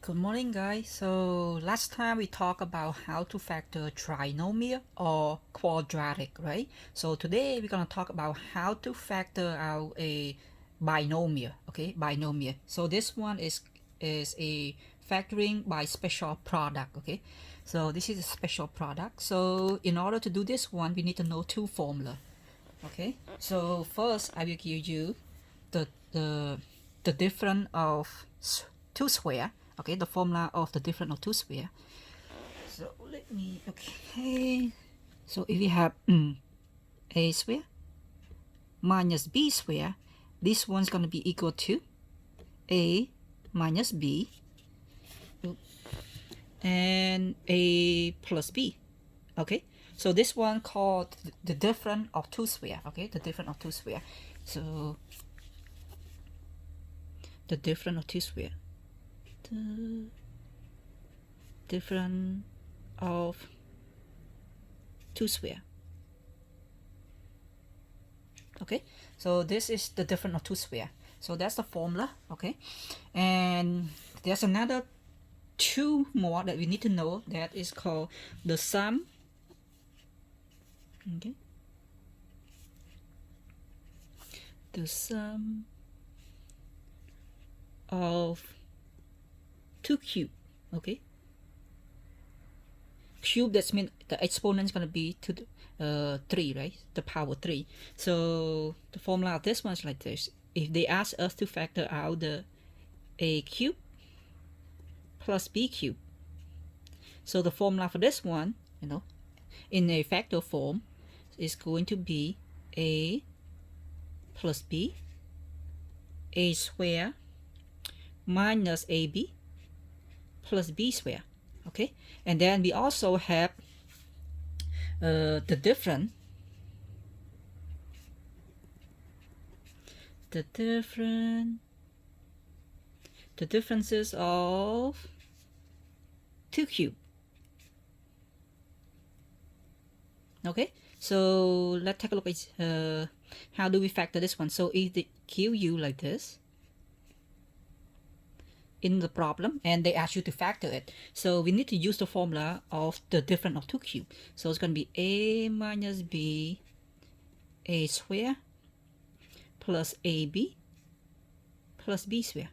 Good morning, guys. So last time we talked about how to factor trinomial or quadratic, right? So today we're gonna talk about how to factor out a binomial, okay? Binomial. So this one is a factoring by special product, okay? So this is a special product. So in order to do this one, we need to know two formula, okay? So first, I will give you the the the difference of two square, okay, the formula of the difference of two square. So let me, okay, so if we have a square minus b square, this one's going to be equal to a minus b and a plus b, okay. So this one called the difference of two square, okay, the difference of two square. So the difference of two square, the difference of two square, okay. So this is the difference of two square. So that's the formula, okay. And there's another two more that we need to know, that is called the sum, okay, the sum of two cube, okay. Cube, that means the exponent is going to be to the 3, right, the power 3. So the formula of this one is like this. If they ask us to factor out the a cube plus b cube, so the formula for this one, you know, in a factor form, is going to be a plus b, a square minus ab plus b square, okay. And then we also have the differences of two cube, okay. So let's take a look at how do we factor this one. So if they give you like this in the problem and they ask you to factor it, so we need to use the formula of the difference of two cube. So it's going to be a minus b a square plus ab plus b square.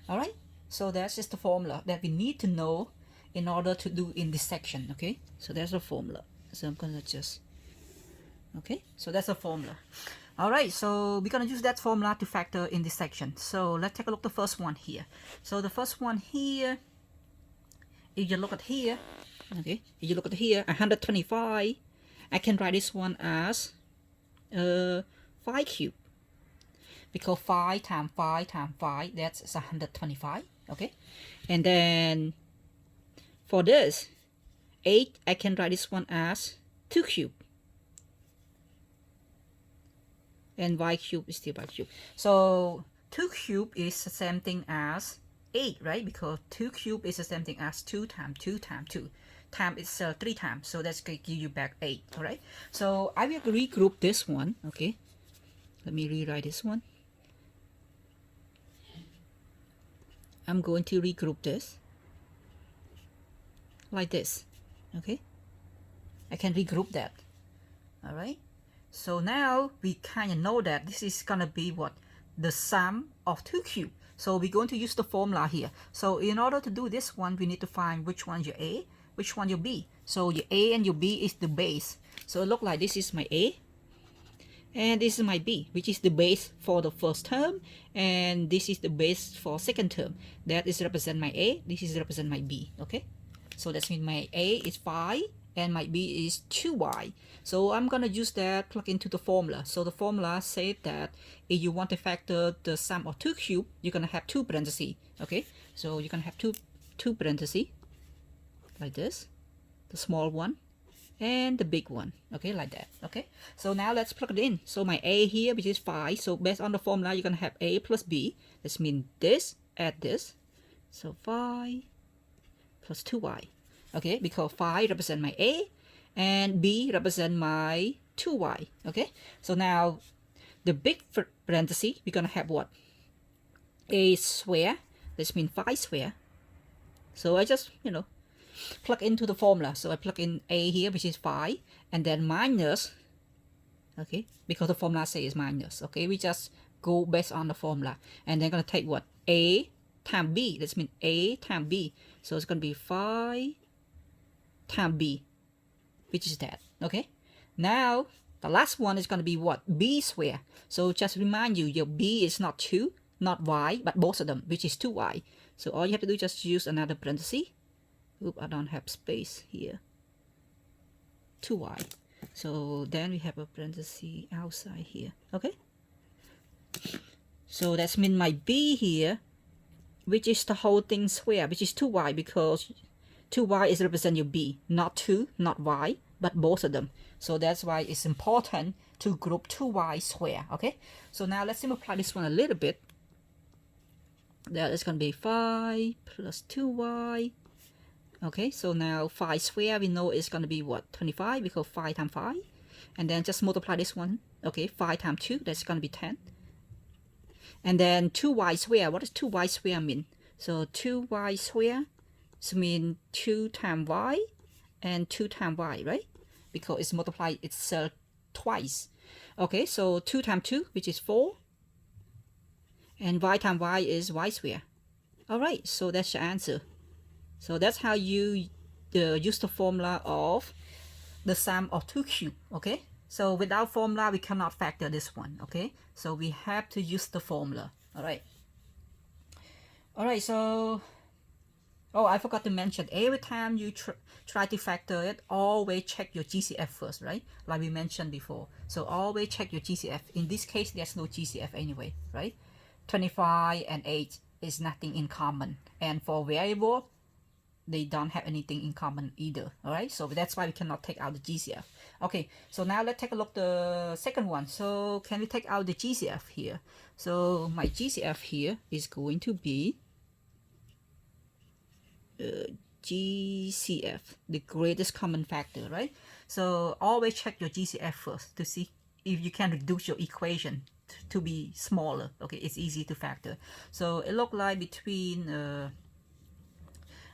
All right, so that's just the formula that we need to know in order to do in this section, okay. So that's the formula. So I'm gonna just, okay, so that's the formula. All right, so we're gonna use that formula to factor in this section. So let's take a look at the first one here. So the first one here, if you look at here, okay, if you look at here, 125, I can write this one as 5 cube, because 5 times 5 times 5, that's 125, okay. And then for this 8, I can write this one as 2 cube, and y cube is still y cube. So 2 cube is the same thing as 8, right? Because 2 cube is the same thing as 2 times 2 times 2 times is 3 times, so that's going to give you back 8. All right, so I will regroup this one, okay. Let me rewrite this one. I'm going to regroup this like this, okay. I can regroup that. All right, so now we kind of know that this is gonna be what, the sum of two cube. So we're going to use the formula here. So in order to do this one, we need to find which one your a, which one your b. So your a and your b is the base. So it look like this is my a and this is my b, which is the base for the first term, and this is the base for second term. That is represent my a, this is represent my b, okay. So that means my a is 5 and my b is 2y. So I'm gonna use that, plug into the formula. So the formula said that if you want to factor the sum of two cube, you're gonna have two parentheses, okay. So you're gonna have two parentheses like this, the small one and the big one, okay, like that, okay. So now let's plug it in. So my a here, which is 5, so based on the formula, you're gonna have a plus b. This means this add this, so 5 plus 2y, okay, because 5 represent my a and b represent my 2y, okay. So now the big parenthesis, we're gonna have what, a square, this means 5 square So I just, you know, plug into the formula. So I plug in a here, which is 5, and then minus, okay, because the formula says is minus, okay, we just go based on the formula, and then gonna take what, a times b, that means a times b, so it's gonna be 5 times b, which is that, okay. Now the last one is gonna be what, b squared. So just remind you, your b is not 2, not y, but both of them, which is 2y. So all you have to do is just use another parenthesis. Oops, I don't have space here. 2y. So then we have a parenthesis outside here. Okay. So that's mean my b here, which is the whole thing square, which is 2y, because 2y is represent your b, not 2, not y, but both of them. So that's why it's important to group 2y square. Okay. So now let's simplify this one a little bit. That is going to be 5 plus 2y. Okay, so now 5 square, we know it's going to be what, 25, because 5 times 5. And then just multiply this one. Okay, 5 times 2, that's going to be 10. And then 2y square, what does 2y square mean? So 2y square means 2 times y and 2 times y, right? Because it's multiplied itself twice. Okay, so 2 times 2, which is 4. And y times y is y square. Alright, so that's your answer. So that's how you use the formula of the sum of 2 cubes, okay? So without formula, we cannot factor this one, okay? So we have to use the formula, alright? Alright, so, oh, I forgot to mention, every time you try to factor it, always check your GCF first, right? Like we mentioned before. So always check your GCF. In this case, there's no GCF anyway, right? 25 and 8 is nothing in common. And for variable, they don't have anything in common either. All right, so that's why we cannot take out the GCF. Okay, so now let's take a look at the second one. So can we take out the GCF here? So my GCF here is going to be GCF, the greatest common factor, right? So always check your GCF first to see if you can reduce your equation to be smaller. Okay, it's easy to factor. So it looked like between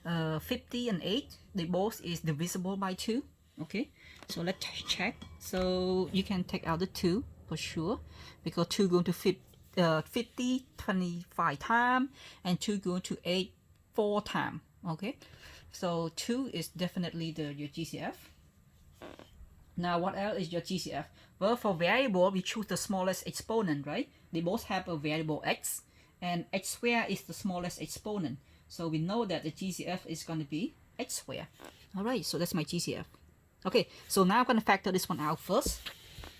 50 and 8, they both is divisible by 2. Okay, so let's check. So you can take out the 2 for sure, because 2 going to 50 25 times, and 2 going to 8 4 times. Okay, so 2 is definitely your GCF. Now what else is your GCF? Well, for variable, we choose the smallest exponent, right? They both have a variable x, and x squared is the smallest exponent. So we know that the GCF is going to be x squared. All right, so that's my GCF. Okay, so now I'm going to factor this one out first.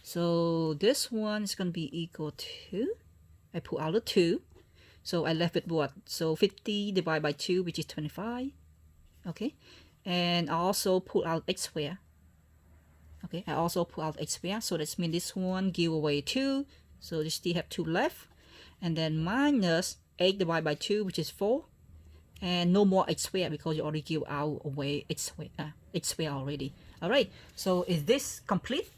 So this one is going to be equal to, I pull out the 2. So I left with what? So 50 divided by 2, which is 25. Okay, and I also pull out x squared. Okay, I also pull out x squared. So that means this one give away 2. So you still have 2 left. And then minus 8 divided by 2, which is 4. And no more x squared because you already give out away x squared already. All right, so is this complete?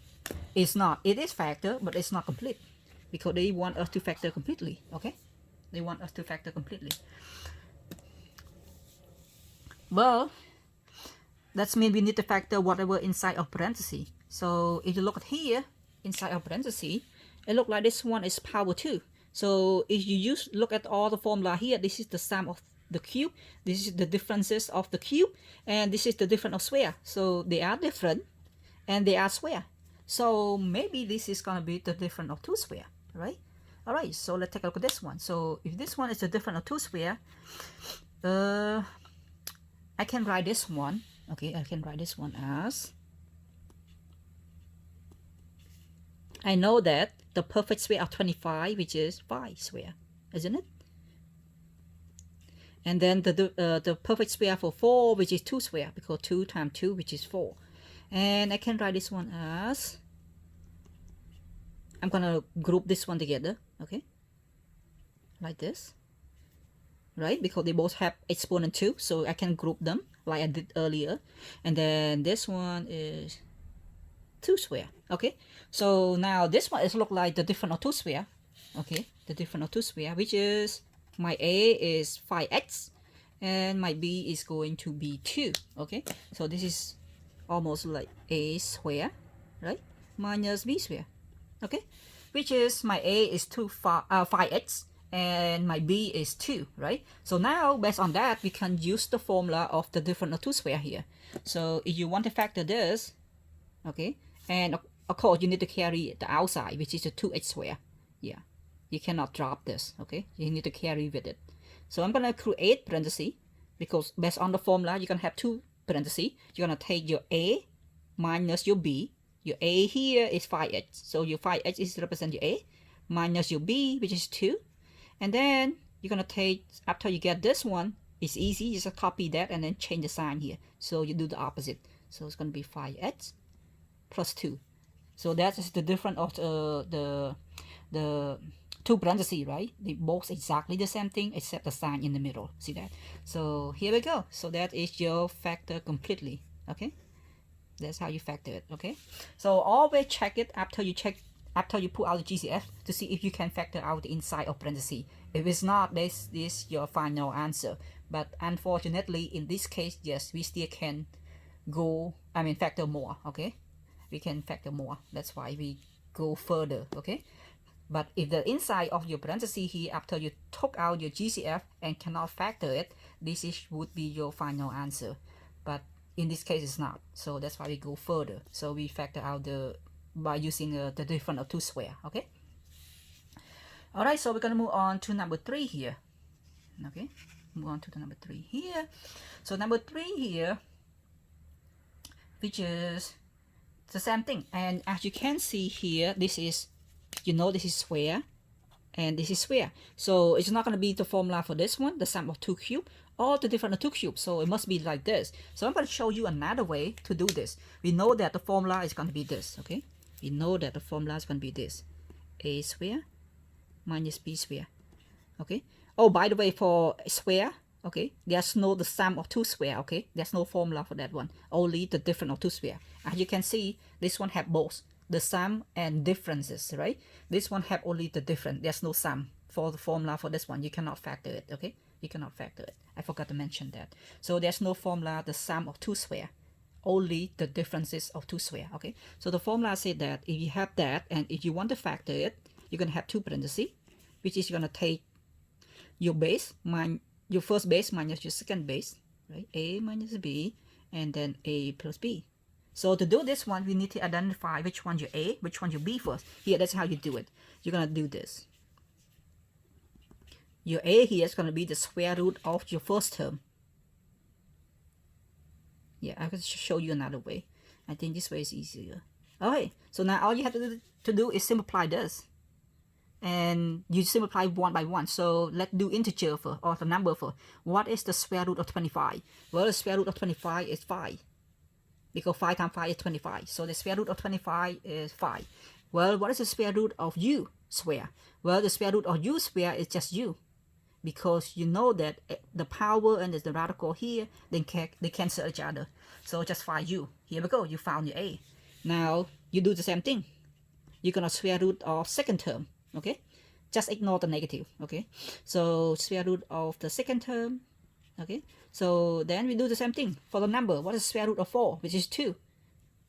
It's not. It is factor, but it's not complete because they want us to factor completely. Okay, they want us to factor completely. Well, that means we need to factor whatever inside of parentheses. So if you look at here inside of parentheses, it looks like this one is power 2. So if you look at all the formula here, this is the sum of the cube, this is the differences of the cube, and this is the difference of square. So they are different and they are square. So maybe this is going to be the difference of 2 square, right? All right, so let's take a look at this one. So if this one is the difference of 2 square, I can write this one. Okay, I can write this one as, I know that the perfect square of 25, which is 5 square, isn't it? And then the perfect square for 4, which is 2 square, because 2 times 2, which is 4. And I can write this one as, I'm going to group this one together, okay? Like this, right? Because they both have exponent 2, so I can group them like I did earlier. And then this one is 2 square, okay? So now this one is look like the difference of 2 square, okay? The difference of 2 square, which is, my A is 5x, and my b is going to be 2. Okay, so this is almost like a square, right, minus b square. Okay, which is my a is 5x and my b is 2, right? So now based on that, we can use the formula of the difference of two square here. So if you want to factor this, okay, and of course you need to carry the outside, which is the 2x square. Yeah, you cannot drop this. Okay, you need to carry with it. So I'm gonna create parenthesis, because based on the formula you're gonna have two parentheses. You're gonna take your a minus your b. Your a here is 5x, so your 5x is represent your a, minus your b, which is 2. And then you're gonna take, after you get this one, it's easy, you just copy that and then change the sign here. So you do the opposite. So it's gonna be 5x plus 2. So that is the difference of the two parentheses, right? They both exactly the same thing except the sign in the middle. See that? So here we go. So that is your factor completely. Okay, that's how you factor it. Okay, so always check it after you put out the GCF to see if you can factor out the inside of parentheses. If it's not, this is your final answer. But unfortunately, in this case, yes, we still can factor more. Okay, we can factor more. That's why we go further. Okay, but if the inside of your parenthesis here, after you took out your GCF and cannot factor it, this would be your final answer. But in this case, it's not. So that's why we go further. So we factor out by using the difference of two square. Okay. All right. So we're gonna move on to number 3 here. Okay. Move on to the number 3 here. So number 3 here, which is the same thing. And as you can see here, this is, this is square and this is square. So it's not going to be the formula for this one, the sum of 2 cubes, or the difference of 2 cubes. So it must be like this. So I'm going to show you another way to do this. We know that the formula is going to be this. Okay, we know that the formula is going to be this: a square minus b square. Okay. Oh, by the way, for square, okay, there's no the sum of 2 square. Okay, there's no formula for that one, only the difference of 2 square. As you can see, this one have both the sum and differences, right? This one have only the difference. There's no sum for the formula for this one. You cannot factor it. Okay, you cannot factor it. I forgot to mention that. So there's no formula the sum of 2 square, only the differences of 2 square. Okay, so the formula said that if you have that and if you want to factor it, you're gonna have two parentheses, which is you're gonna take your base, your first base minus your second base, right? A minus b, and then a plus b. So to do this one, we need to identify which one your a, which one your b first. Here, that's how you do it. You're gonna do this. Your a here is gonna be the square root of your first term. Yeah, I can show you another way. I think this way is easier. Okay, so now all you have to do is simplify this. And you simplify one by one. So let's do integer first, or the number first. What is the square root of 25? Well, the square root of 25 is 5. Because 5 times 5 is 25. So the square root of 25 is 5. Well, what is the square root of u square? Well, the square root of u square is just u. Because you know that the power and the radical here, they cancel each other. So just find u. Here we go. You found your a. Now, you do the same thing. You're going to square root of second term. Okay, just ignore the negative. Okay, so square root of the second term. Okay, so then we do the same thing for the number. What is square root of 4, which is 2?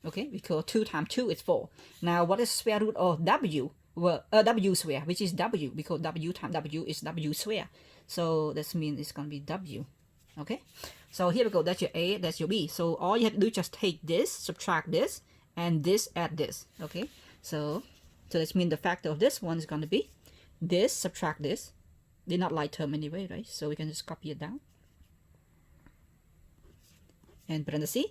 Okay, because 2 times 2 is 4. Now what is square root of w? Well, w square, which is w, because w times w is w square. So that means it's gonna be w. Okay, so here we go. That's your a, that's your b. So all you have to do is just take this, subtract this, and this, add this. Okay, so this means the factor of this one is going to be this, subtract this. They're not like term anyway, right? So we can just copy it down. And parenthesis.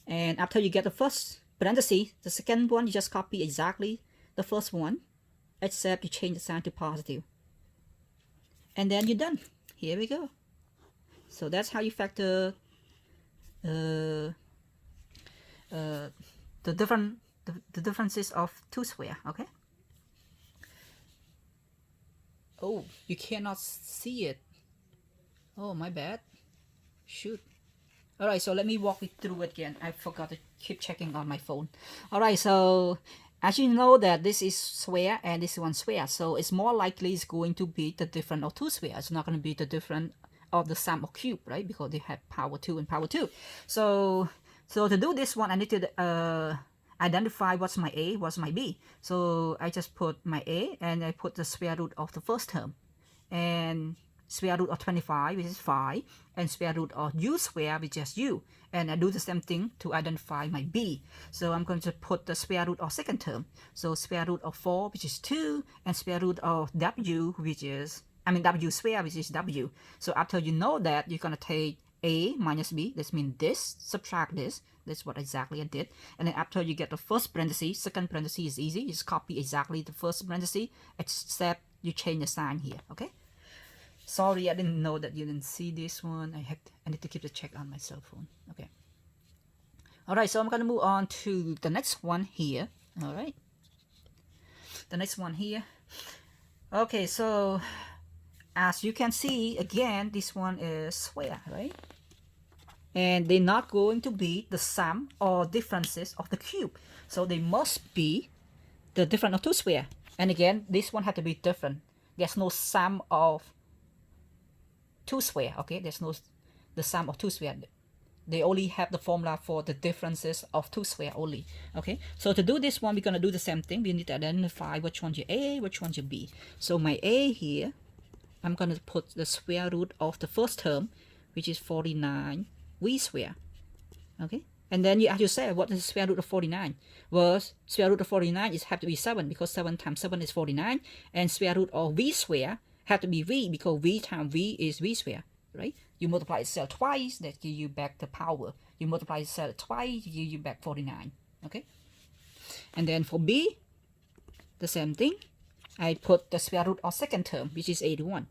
And after you get the first parenthesis, the second one, you just copy exactly the first one, except you change the sign to positive. And then you're done. Here we go. So that's how you factor the differences of 2 square, okay? Oh, you cannot see it. Oh, my bad. Shoot. Alright, so let me walk you through it again. I forgot to keep checking on my phone. Alright, so as you know that this is square and this one square, so it's more likely it's going to be the difference of 2 square. It's not going to be the difference of the sum of cube, right? Because they have power 2 and power 2. So to do this one, I need to identify what's my a, what's my b. So I just put my a and I put the square root of the first term, and square root of 25, which is 5, and square root of u square, which is u. And I do the same thing to identify my b. So I'm going to put the square root of second term. So square root of 4, which is 2, and square root of w, which is, w square, which is w. So after you know that, you're going to take a minus b, this means this, subtract this. That's what exactly I did. And then after you get the first parenthesis, second parenthesis is easy. You just copy exactly the first parenthesis, except you change the sign here, okay? Sorry, I didn't know that you didn't see this one. I need to keep the check on my cell phone. Okay. All right, so I'm going to move on to the next one here. All right. The next one here. Okay, so as you can see, again, this one is square, right? And they're not going to be the sum or differences of the cube. So they must be the difference of two square. And again, this one has to be different. There's no sum of two square, okay? There's no the sum of two square. They only have the formula for the differences of two square only, okay? So to do this one, we're gonna do the same thing. We need to identify which one's your a, which one's your b. So my a here, I'm gonna put the square root of the first term, which is 49 v square, okay? And then you ask yourself, what is the square root of 49? Well, square root of 49 is have to be 7, because 7 times 7 is 49, and square root of v square have to be v, because v times v is v square, right? You multiply itself twice, that give you back the power. You multiply itself twice, give you back 49, okay? And then for b, the same thing. I put the square root of second term, which is 81.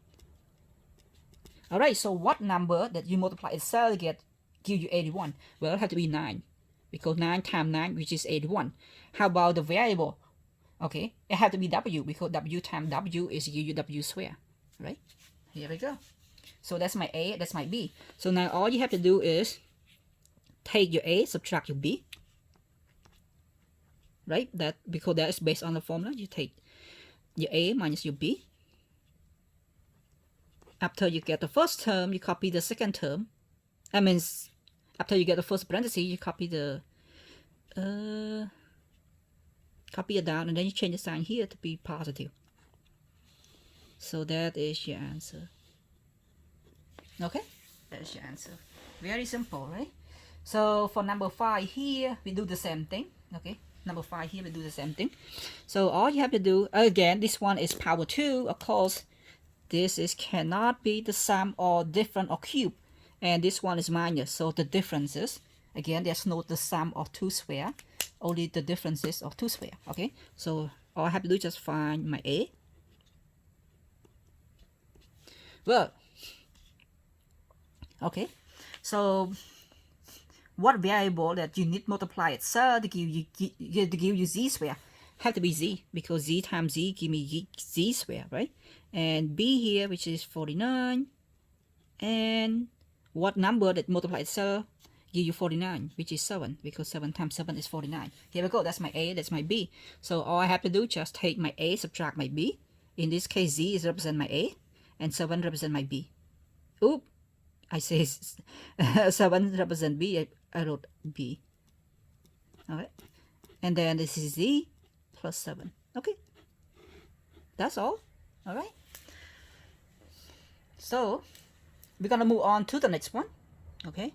All right, so what number that you multiply itself give you 81? Well, it has to be 9, because 9 times 9, which is 81. How about the variable? Okay, it has to be w, because w times w is give you w square, right? Here we go. So that's my a, that's my b. So now all you have to do is take your a, subtract your b, right? That because that is based on the formula. You take your a minus your b. After you get the first term, you copy the second term. That means after you get the first parenthesis, you copy the copy it down, and then you change the sign here to be positive. So that is your answer. Okay, that is your answer. Very simple, right? So for number 5 here, we do the same thing. Okay, number 5 here, we do the same thing. So all you have to do, again, this one is power 2. Of course, this is cannot be the sum or difference or cube. And this one is minus, so the differences, again, there's no the sum of two square, only the differences of two square, okay? So all I have to do is just find my a. Well, okay, so what variable that you need multiply itself to give you z square? Have to be z, because z times z give me z square, right? And b here, which is 49, and what number that multiply itself give you 49, which is 7, because 7 times 7 is 49. Here we go, that's my a, that's my b. So all I have to do is just take my a, subtract my b. In this case, z is represent my a, and 7 represent my b. Oop, I say 7 represent b, I wrote b. Alright, and then this is z plus 7. Okay, that's all. Alright, so we're gonna move on to the next one. Okay,